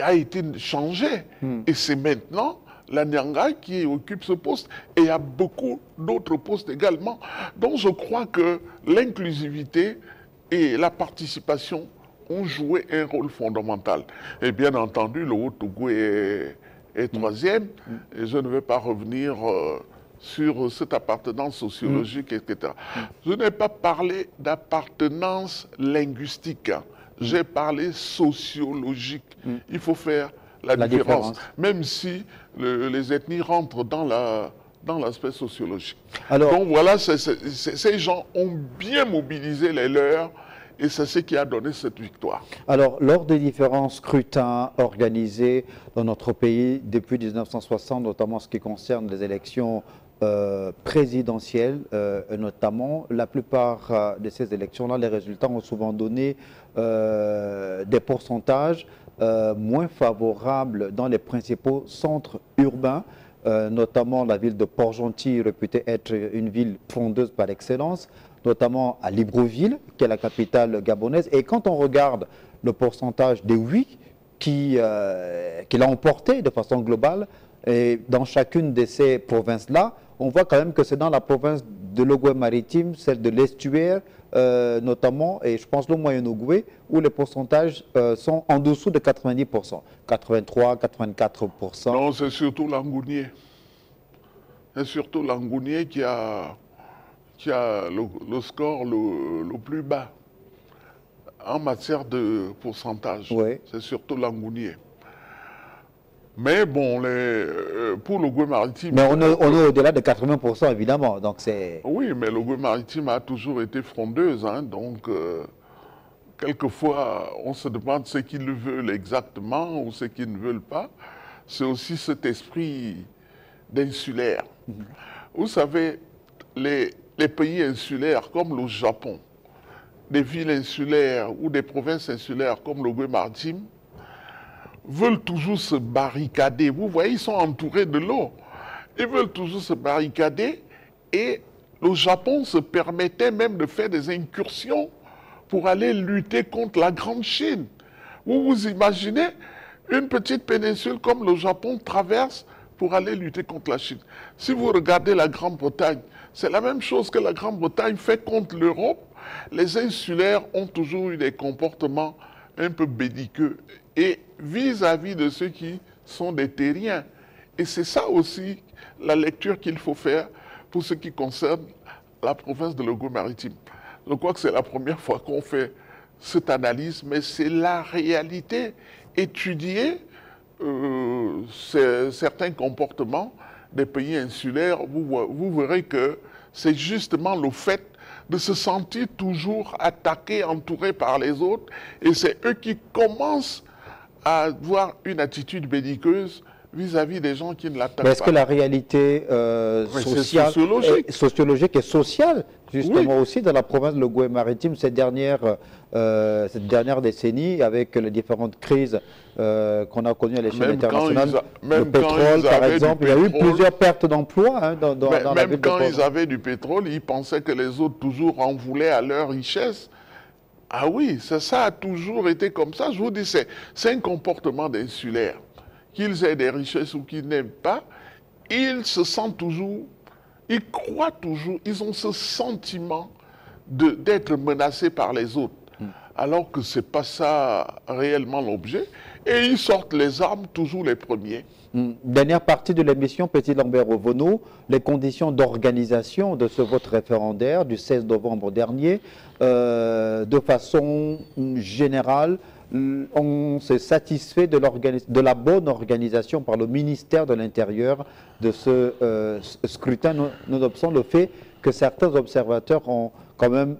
a été changé. Et c'est maintenant la Nyanga qui occupe ce poste. Et il y a beaucoup d'autres postes également. Donc je crois que l'inclusivité et la participation ont joué un rôle fondamental. Et bien entendu, le Haut-Togo est troisième. Et je ne vais pas revenir sur cette appartenance sociologique, etc. Je n'ai pas parlé d'appartenance linguistique. J'ai parlé sociologique. Il faut faire la différence, même si les ethnies rentrent dans l'aspect sociologique. Alors, donc voilà, ces gens ont bien mobilisé les leurs et c'est ce qui a donné cette victoire. Alors, lors des différents scrutins organisés dans notre pays depuis 1960, notamment en ce qui concerne les élections présidentielles, notamment, la plupart de ces élections-là, les résultats ont souvent donné des pourcentages moins favorables dans les principaux centres urbains, notamment la ville de Port-Gentil, réputée être une ville frondeuse par excellence, notamment à Libreville, qui est la capitale gabonaise. Et quand on regarde le pourcentage des oui qu'il a emporté de façon globale, et dans chacune de ces provinces-là, on voit quand même que c'est dans la province de l'Ogooué-Maritime, celle de l'Estuaire notamment, et je pense le Moyen-Ogooué, où les pourcentages sont en dessous de 90%, 83, 84%. Non, c'est surtout l'Angounier. C'est surtout l'Angounier qui a le score le plus bas en matière de pourcentage. Oui. C'est surtout l'Angounier. Mais bon, pour le Goué maritime... Mais on est au-delà de 80%, évidemment. Donc oui, mais le Goué maritime a toujours été frondeuse. Hein, donc, quelquefois, on se demande ce qu'ils veulent exactement ou ce qu'ils ne veulent pas. C'est aussi cet esprit d'insulaire. Vous savez, les pays insulaires comme le Japon, des villes insulaires ou des provinces insulaires comme le Goué maritime, veulent toujours se barricader. Vous voyez, ils sont entourés de l'eau. Ils veulent toujours se barricader et le Japon se permettait même de faire des incursions pour aller lutter contre la Grande Chine. Vous vous imaginez une petite péninsule comme le Japon traverse pour aller lutter contre la Chine. Si vous regardez la Grande-Bretagne, c'est la même chose que la Grande-Bretagne fait contre l'Europe. Les insulaires ont toujours eu des comportements un peu belliqueux et vis-à-vis de ceux qui sont des terriens. Et c'est ça aussi la lecture qu'il faut faire pour ce qui concerne la province de Goué maritime. Je crois que c'est la première fois qu'on fait cette analyse, mais c'est la réalité. Étudier certains comportements des pays insulaires, vous verrez que c'est justement le fait de se sentir toujours attaqué, entouré par les autres, et c'est eux qui commencent à avoir une attitude belliqueuse vis-à-vis des gens qui ne l'attaquent pas. Est-ce que la réalité sociologique et sociale, justement, aussi, dans la province de Goué maritime, cette dernière décennie, avec les différentes crises qu'on a connues à l'échelle internationale, le pétrole, par exemple, il y a eu plusieurs pertes d'emplois hein, dans la ville de Port-au-Prince. Même quand ils avaient du pétrole, ils pensaient que les autres toujours en voulaient à leur richesse. Ah oui, ça a toujours été comme ça. Je vous dis, c'est un comportement d'insulaire. Qu'ils aient des richesses ou qu'ils n'aiment pas, ils se sentent toujours, ils croient toujours, ils ont ce sentiment d'être menacés par les autres. Alors que ce n'est pas ça réellement l'objet. Et ils sortent les armes toujours les premiers. Dernière partie de l'émission, Petit Lambert Ovono, les conditions d'organisation de ce vote référendaire du 16 novembre dernier, de façon générale, on s'est satisfait de la bonne organisation par le ministère de l'Intérieur de ce scrutin, nonobstant le fait que certains observateurs ont quand même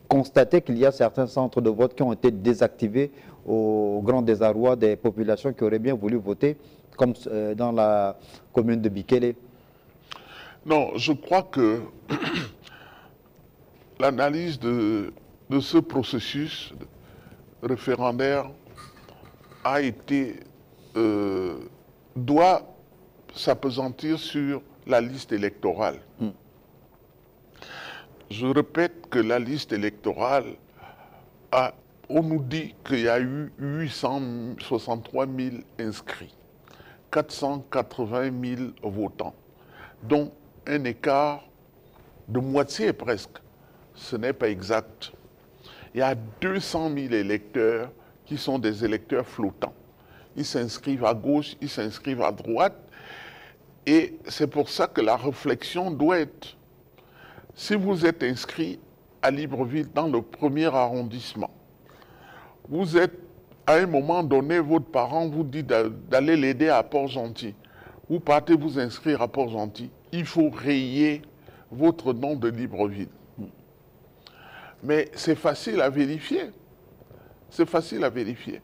constaté qu'il y a certains centres de vote qui ont été désactivés au grand désarroi des populations qui auraient bien voulu voter, comme dans la commune de Bikele. Non, je crois que l'analyse de ce processus référendaire a été, doit s'appesantir sur la liste électorale. Je répète que la liste électorale, on nous dit qu'il y a eu 863 000 inscrits, 480 000 votants, dont un écart de moitié presque. Ce n'est pas exact. Il y a 200 000 électeurs qui sont des électeurs flottants. Ils s'inscrivent à gauche, ils s'inscrivent à droite. Et c'est pour ça que la réflexion doit être, si vous êtes inscrit à Libreville dans le premier arrondissement, vous êtes, à un moment donné, votre parent vous dit d'aller l'aider à Port-Gentil. Vous partez vous inscrire à Port-Gentil. Il faut rayer votre nom de Libreville. Mais c'est facile à vérifier. C'est facile à vérifier.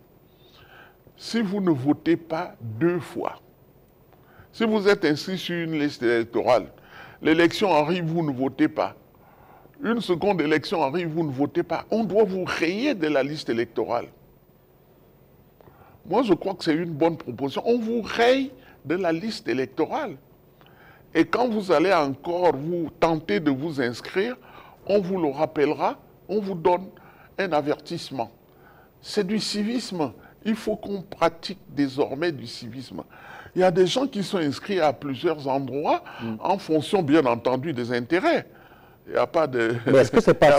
Si vous ne votez pas 2 fois, si vous êtes inscrit sur une liste électorale, l'élection arrive, vous ne votez pas. Une seconde élection arrive, vous ne votez pas. On doit vous rayer de la liste électorale. Moi, je crois que c'est une bonne proposition. On vous raye de la liste électorale. Et quand vous allez encore vous tenter de vous inscrire, on vous le rappellera, on vous donne un avertissement. C'est du civisme. Il faut qu'on pratique désormais du civisme. Il y a des gens qui sont inscrits à plusieurs endroits en fonction, bien entendu, des intérêts. Il n'y a pas de est-ce que c'est pas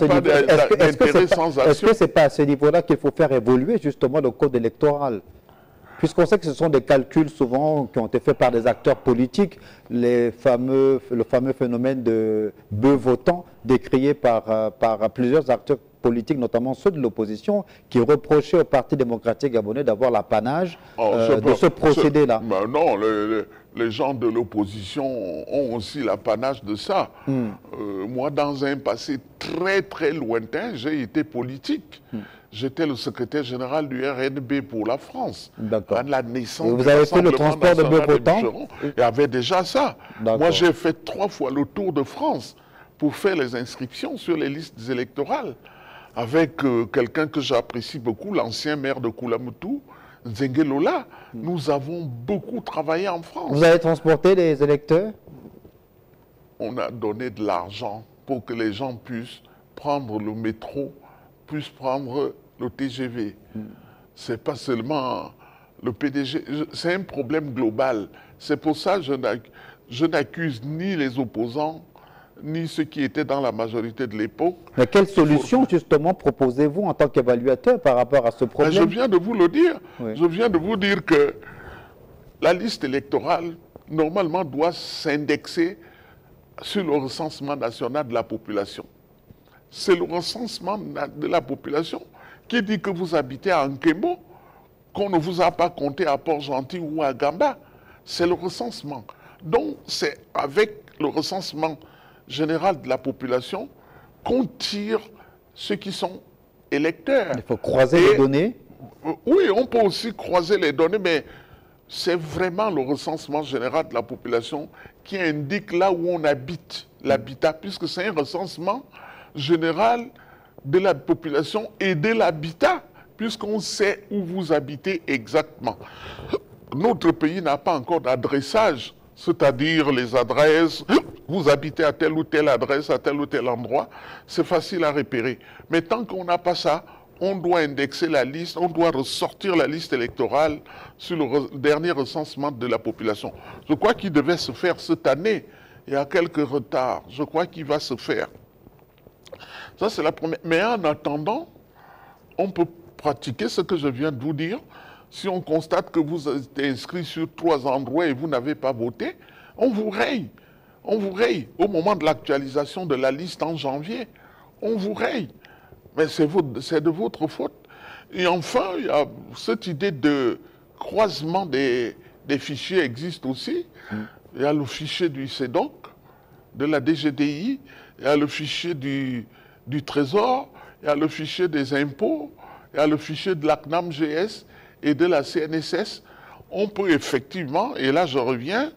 à ce niveau-là qu'il faut faire évoluer justement le code électoral? Puisqu'on sait que ce sont des calculs souvent qui ont été faits par des acteurs politiques, le fameux phénomène de bœuf votant décrié par plusieurs acteurs politiques, notamment ceux de l'opposition, qui reprochaient au Parti démocratique gabonais d'avoir l'apanage de ce procédé-là. Non, les gens de l'opposition ont aussi l'apanage de ça. Moi, dans un passé très très lointain, j'ai été politique. J'étais le secrétaire général du RNB pour la France. D'accord. À la naissance vous avez fait le transport de bœuf votant? Il y avait déjà ça. Moi, j'ai fait 3 fois le tour de France pour faire les inscriptions sur les listes électorales avec quelqu'un que j'apprécie beaucoup, l'ancien maire de Koulamoutou, Nzengue Lola. Nous avons beaucoup travaillé en France. Vous avez transporté les électeurs? On a donné de l'argent pour que les gens puissent prendre le métro, puissent prendre le TGV. C'est pas seulement le PDG, c'est un problème global. C'est pour ça que je n'accuse ni les opposants, ni ceux qui étaient dans la majorité de l'époque. Mais quelle solution, justement, proposez-vous en tant qu'évaluateur par rapport à ce problème? Je viens de vous le dire. Oui. Je viens de vous dire que la liste électorale, normalement, doit s'indexer sur le recensement national de la population. C'est le recensement de la population qui dit que vous habitez à Nkembo, qu'on ne vous a pas compté à Port-Gentil ou à Gamba. C'est le recensement. Donc, c'est avec le recensement général de la population qu'on tire ceux qui sont électeurs. Il faut croiser les données. Oui, on peut aussi croiser les données, mais c'est vraiment le recensement général de la population qui indique là où on habite, l'habitat, puisque c'est un recensement général de la population et de l'habitat, puisqu'on sait où vous habitez exactement. Notre pays n'a pas encore d'adressage, c'est-à-dire les adresses, vous habitez à telle ou telle adresse, à tel ou tel endroit, c'est facile à repérer. Mais tant qu'on n'a pas ça, on doit indexer la liste, on doit ressortir la liste électorale sur le dernier recensement de la population. Je crois qu'il devait se faire cette année. Il y a quelques retards. Je crois qu'il va se faire. Ça, c'est la première. Mais en attendant, on peut pratiquer ce que je viens de vous dire. Si on constate que vous êtes inscrit sur 3 endroits et vous n'avez pas voté, on vous raye. On vous raye. Au moment de l'actualisation de la liste en janvier, on vous raye. Mais c'est de votre faute. Et enfin, il y a cette idée de croisement des fichiers existe aussi. Il y a le fichier du CEDOC, de la DGDI, il y a le fichier du Trésor, il y a le fichier des impôts, il y a le fichier de l'ACNAM-GS et de la CNSS. On peut effectivement, et là je reviens,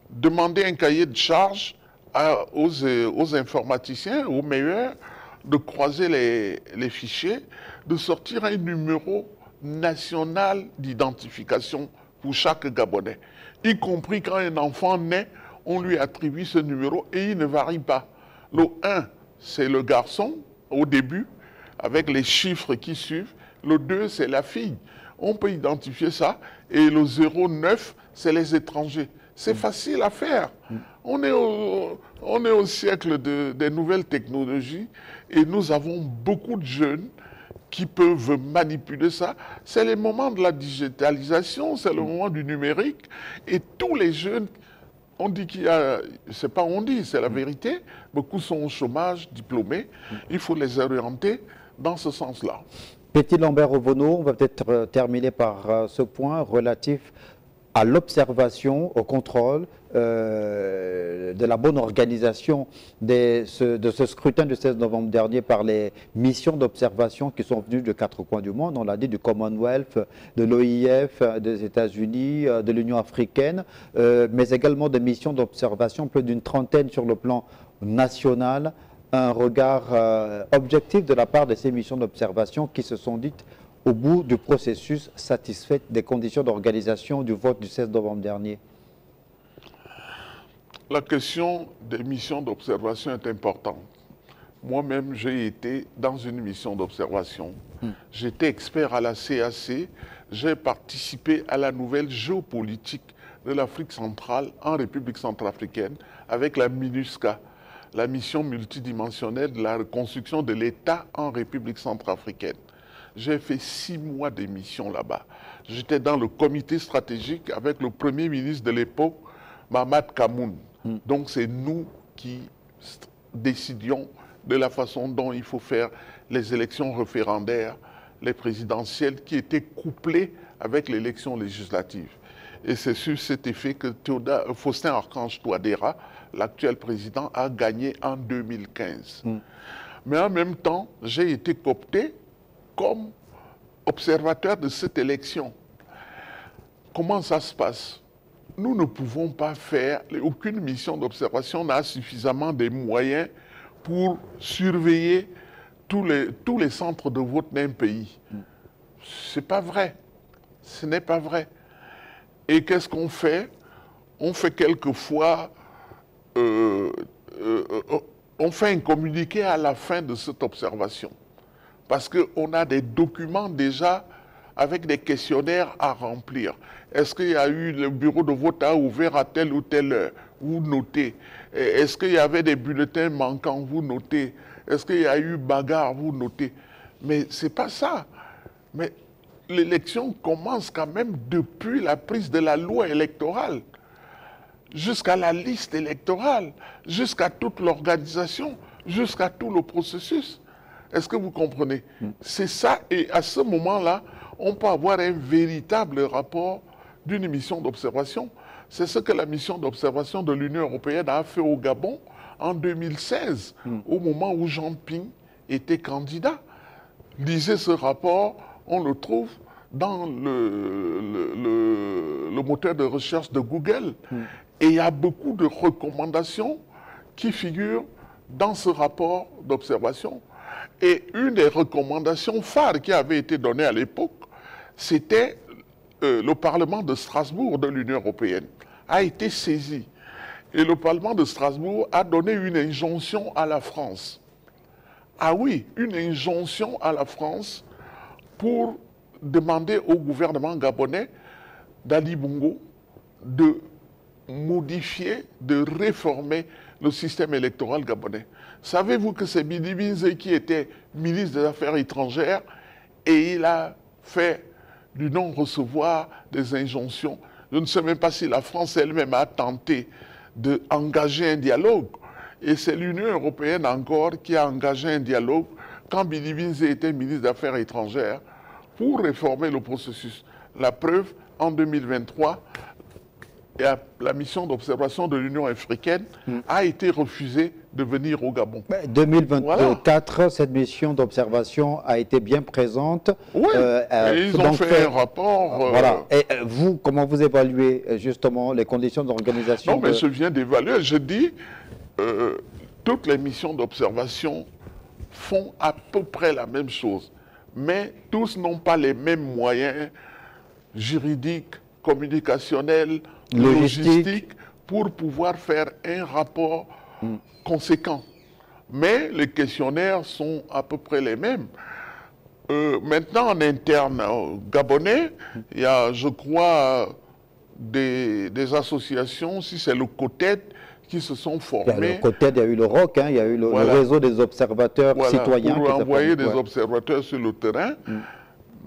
demander un cahier de charge aux informaticiens, aux meilleurs, de croiser les fichiers, de sortir un numéro national d'identification pour chaque Gabonais. Y compris quand un enfant naît, on lui attribue ce numéro et il ne varie pas. Le 1, c'est le garçon au début, avec les chiffres qui suivent. Le 2, c'est la fille. On peut identifier ça. Et le 09, c'est les étrangers. C'est facile à faire. On est au siècle des nouvelles technologies et nous avons beaucoup de jeunes qui peuvent manipuler ça. C'est le moment de la digitalisation, c'est le moment du numérique. Et tous les jeunes, on dit qu'il y a, c'est pas on dit, c'est la vérité, beaucoup sont au chômage, diplômés. Il faut les orienter dans ce sens-là. Petit Lambert Ovono, on va peut-être terminer par ce point relatif à l'observation, au contrôle de la bonne organisation de ce scrutin du 16 novembre dernier par les missions d'observation qui sont venues de 4 coins du monde, on l'a dit, du Commonwealth, de l'OIF, des États-Unis, de l'Union africaine, mais également des missions d'observation, plus d'une trentaine sur le plan national. Un regard objectif de la part de ces missions d'observation qui se sont dites au bout du processus satisfait des conditions d'organisation du vote du 16 novembre dernier? La question des missions d'observation est importante. Moi-même, j'ai été dans une mission d'observation. J'étais expert à la CAC. J'ai participé à la nouvelle géopolitique de l'Afrique centrale en République centrafricaine avec la MINUSCA, la mission multidimensionnelle de la reconstruction de l'État en République centrafricaine. J'ai fait 6 mois d'émission là-bas. J'étais dans le comité stratégique avec le premier ministre de l'époque, Mamad Kamoun. Donc c'est nous qui décidions de la façon dont il faut faire les élections référendaires, les présidentielles, qui étaient couplées avec l'élection législative. Et c'est sur cet effet que Faustin Archange Touadéra, l'actuel président, a gagné en 2015. Mais en même temps, j'ai été coopté comme observateur de cette élection. Comment ça se passe? Nous ne pouvons pas faire, aucune mission d'observation n'a suffisamment de moyens pour surveiller tous les centres de vote d'un pays. C'est pas vrai. Ce n'est pas vrai. Et qu'est-ce qu'on fait? On fait quelquefois, on fait un communiqué à la fin de cette observation. Parce qu'on a des documents déjà avec des questionnaires à remplir. Est-ce qu'il y a eu, le bureau de vote a ouvert à telle ou telle heure? Vous notez. Est-ce qu'il y avait des bulletins manquants? Vous notez. Est-ce qu'il y a eu bagarre? Vous notez. Mais ce n'est pas ça. Mais l'élection commence quand même depuis la prise de la loi électorale, jusqu'à la liste électorale, jusqu'à toute l'organisation, jusqu'à tout le processus. Est-ce que vous comprenez? C'est ça, et à ce moment-là, on peut avoir un véritable rapport d'une mission d'observation. C'est ce que la mission d'observation de l'Union européenne a fait au Gabon en 2016, au moment où Jean Ping était candidat. Lisez ce rapport, on le trouve dans le moteur de recherche de Google. Et il y a beaucoup de recommandations qui figurent dans ce rapport d'observation. Et une des recommandations phares qui avait été donnée à l'époque, c'était le Parlement de Strasbourg de l'Union européenne a été saisi. Et le Parlement de Strasbourg a donné une injonction à la France. Ah oui, une injonction à la France pour demander au gouvernement gabonais d'Ali Bongo de modifier, de réformer le système électoral gabonais. Savez-vous que c'est Bidi Binze qui était ministre des Affaires étrangères et il a fait du non-recevoir des injonctions? Je ne sais même pas si la France elle-même a tenté d'engager un dialogue. Et c'est l'Union européenne encore qui a engagé un dialogue quand Bidi Binze était ministre des Affaires étrangères pour réformer le processus. La preuve, en 2023, la mission d'observation de l'Union africaine a été refusée de venir au Gabon. 2024, voilà. Cette mission d'observation a été bien présente. Oui, et ils ont fait un rapport. Voilà. Et vous, comment vous évaluez justement les conditions d'organisation? Non, mais je viens d'évaluer. Je dis, toutes les missions d'observation font à peu près la même chose. Mais tous n'ont pas les mêmes moyens juridiques, communicationnels, logistiques pour pouvoir faire un rapport conséquent. Mais les questionnaires sont à peu près les mêmes. Maintenant, en interne gabonais, il y a, je crois, des associations, si c'est le COTED, qui se sont formés. Il y a le COTED, il y a eu le ROC, il y a eu le réseau des observateurs citoyens. Pour envoyer des observateurs sur le terrain.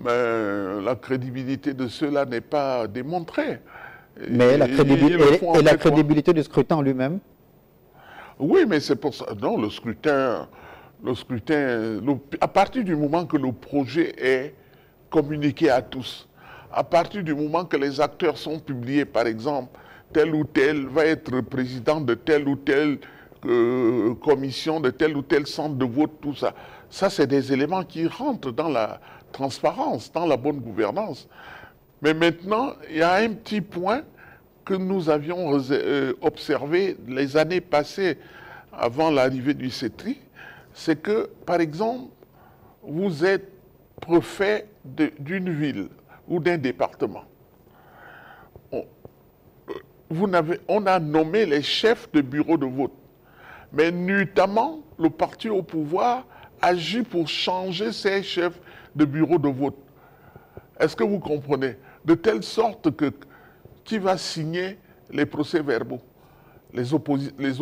Mais la crédibilité de ceux-là n'est pas démontrée. Mais la crédibilité du scrutin en lui-même? Oui, mais c'est pour ça. Non, le scrutin, à partir du moment que le projet est communiqué à tous, à partir du moment que les acteurs sont publiés, par exemple, tel ou tel va être président de telle ou telle commission, de tel ou tel centre de vote, tout ça. Ça, c'est des éléments qui rentrent dans la transparence, dans la bonne gouvernance. Mais maintenant, il y a un petit point que nous avions observé les années passées avant l'arrivée du CETRI, c'est que, par exemple, vous êtes préfet d'une ville ou d'un département. On a nommé les chefs de bureau de vote. Mais nuitamment, le parti au pouvoir agit pour changer ces chefs de bureau de vote. Est-ce que vous comprenez? De telle sorte que qui va signer les procès-verbaux? Les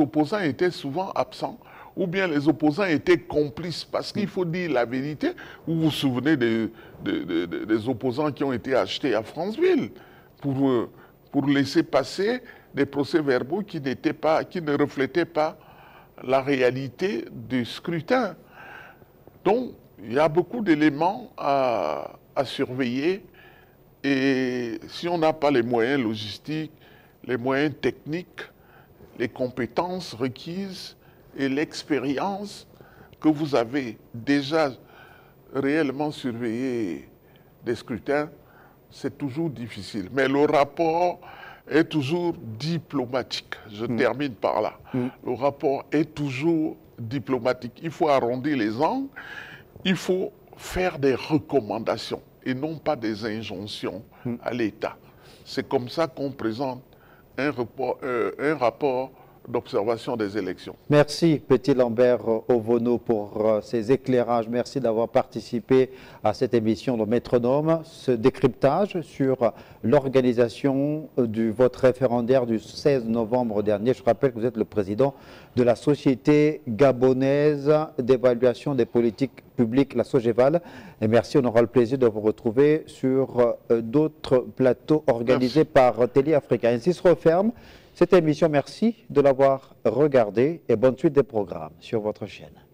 opposants étaient souvent absents ou bien les opposants étaient complices. Parce qu'il faut dire la vérité. Vous vous souvenez des opposants qui ont été achetés à Franceville pour laisser passer des procès-verbaux qui ne reflétaient pas la réalité du scrutin. Donc, il y a beaucoup d'éléments à surveiller. Et si on n'a pas les moyens logistiques, les moyens techniques, les compétences requises et l'expérience que vous avez déjà réellement surveillé des scrutins, c'est toujours difficile. Mais le rapport est toujours diplomatique. Je termine par là. Le rapport est toujours diplomatique. Il faut arrondir les angles, il faut faire des recommandations et non pas des injonctions à l'État. C'est comme ça qu'on présente un rapport d'observation des élections. Merci Petit Lambert Ovono pour ces éclairages. Merci d'avoir participé à cette émission de Métronome. Ce décryptage sur l'organisation du vote référendaire du 16 novembre dernier. Je rappelle que vous êtes le président de la Société gabonaise d'évaluation des politiques publiques, la SOGEVAL. Et merci, on aura le plaisir de vous retrouver sur d'autres plateaux organisés par Télé Africa. Ainsi se referme cette émission. Merci de l'avoir regardée et bonne suite des programmes sur votre chaîne.